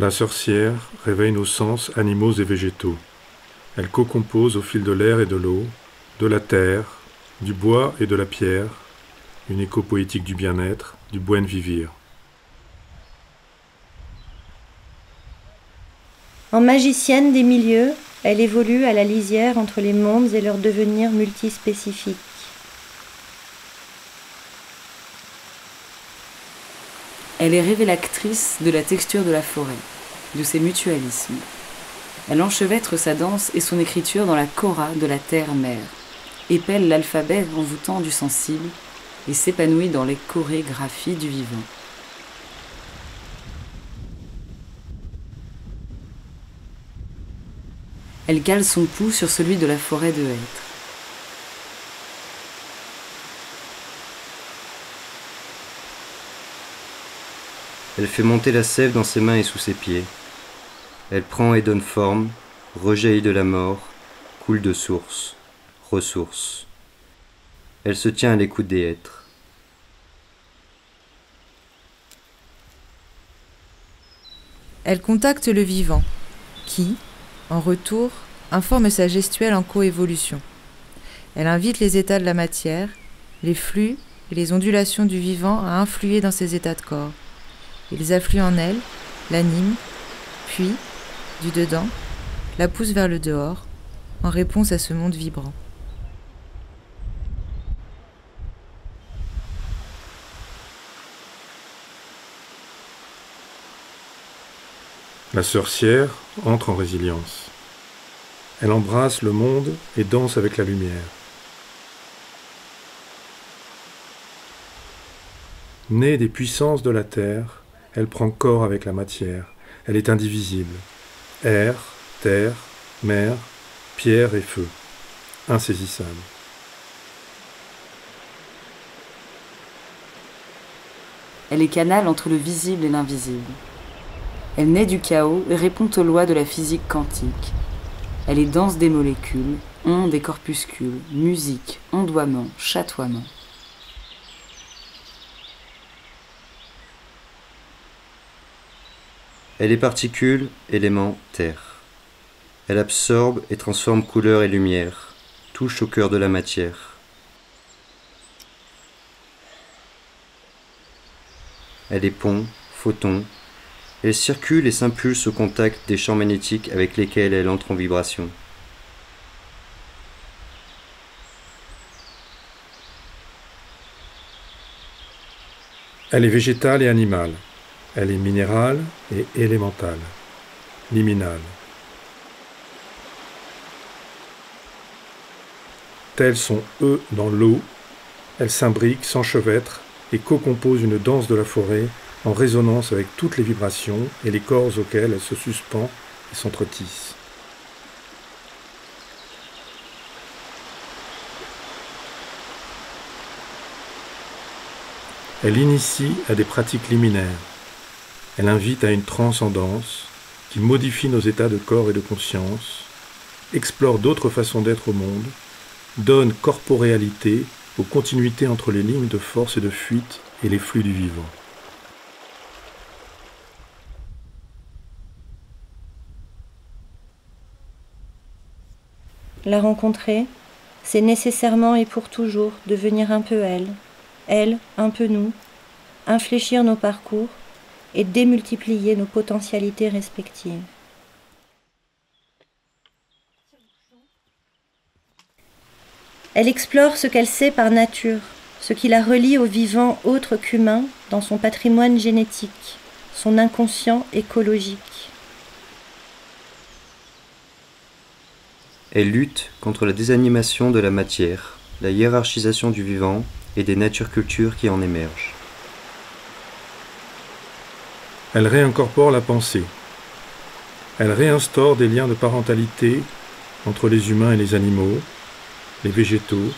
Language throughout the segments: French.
La sorcière réveille nos sens animaux et végétaux. Elle co-compose au fil de l'air et de l'eau, de la terre, du bois et de la pierre, une écho poétique du bien-être, du buen vivir. En magicienne des milieux, elle évolue à la lisière entre les mondes et leur devenir multispécifique. Elle est révélatrice de la texture de la forêt, de ses mutualismes. Elle enchevêtre sa danse et son écriture dans la kora de la terre-mère, épelle l'alphabet envoûtant du sensible et s'épanouit dans les chorégraphies du vivant. Elle cale son pouls sur celui de la forêt de hêtre. Elle fait monter la sève dans ses mains et sous ses pieds. Elle prend et donne forme, rejaillit de la mort, coule de source, ressource. Elle se tient à l'écoute des êtres. Elle contacte le vivant, qui, en retour, informe sa gestuelle en coévolution. Elle invite les états de la matière, les flux et les ondulations du vivant à influer dans ses états de corps. Ils affluent en elle, l'animent, puis, du dedans, la poussent vers le dehors, en réponse à ce monde vibrant. La sorcière entre en résilience. Elle embrasse le monde et danse avec la lumière. Née des puissances de la terre, elle prend corps avec la matière. Elle est indivisible. Air, terre, mer, pierre et feu. Insaisissable. Elle est canal entre le visible et l'invisible. Elle naît du chaos et répond aux lois de la physique quantique. Elle est danse des molécules, ondes et corpuscules, musique, ondoiement, chatoiement. Elle est particule, élément, terre. Elle absorbe et transforme couleur et lumière, touche au cœur de la matière. Elle est pont, photon. Elle circule et s'impulse au contact des champs magnétiques avec lesquels elle entre en vibration. Elle est végétale et animale. Elle est minérale et élémentale. Liminale. Tels sont eux dans l'eau, elle s'imbrique, s'enchevêtre et co-compose une danse de la forêt en résonance avec toutes les vibrations et les corps auxquels elle se suspend et s'entretisse. Elle initie à des pratiques liminaires. Elle invite à une transcendance qui modifie nos états de corps et de conscience, explore d'autres façons d'être au monde, donne corporéalité aux continuités entre les lignes de force et de fuite et les flux du vivant. La rencontrer, c'est nécessairement et pour toujours devenir un peu elle un peu nous, infléchir nos parcours et démultiplier nos potentialités respectives. Elle explore ce qu'elle sait par nature, ce qui la relie au vivant autre qu'humain dans son patrimoine génétique, son inconscient écologique. Elle lutte contre la désanimation de la matière, la hiérarchisation du vivant et des natures-cultures qui en émergent. Elle réincorpore la pensée. Elle réinstaure des liens de parentalité entre les humains et les animaux, les végétaux,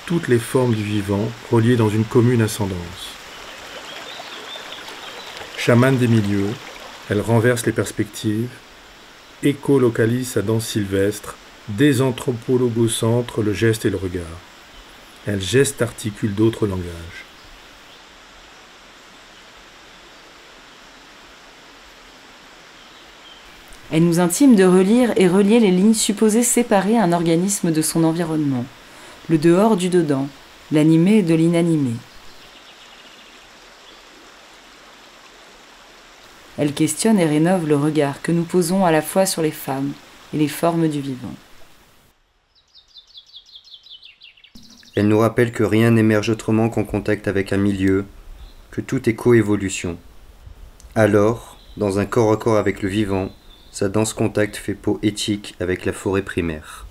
toutes les formes du vivant reliées dans une commune ascendance. Chamane des milieux, elle renverse les perspectives, écolocalise sa danse sylvestre, désanthropologocentre le geste et le regard. Elle geste-articule d'autres langages. Elle nous intime de relire et relier les lignes supposées séparer un organisme de son environnement, le dehors du dedans, l'animé de l'inanimé. Elle questionne et rénove le regard que nous posons à la fois sur les femmes et les formes du vivant. Elle nous rappelle que rien n'émerge autrement qu'en contact avec un milieu, que tout est coévolution. Alors, dans un corps à corps avec le vivant, sa danse contact fait peau éthique avec la forêt primaire.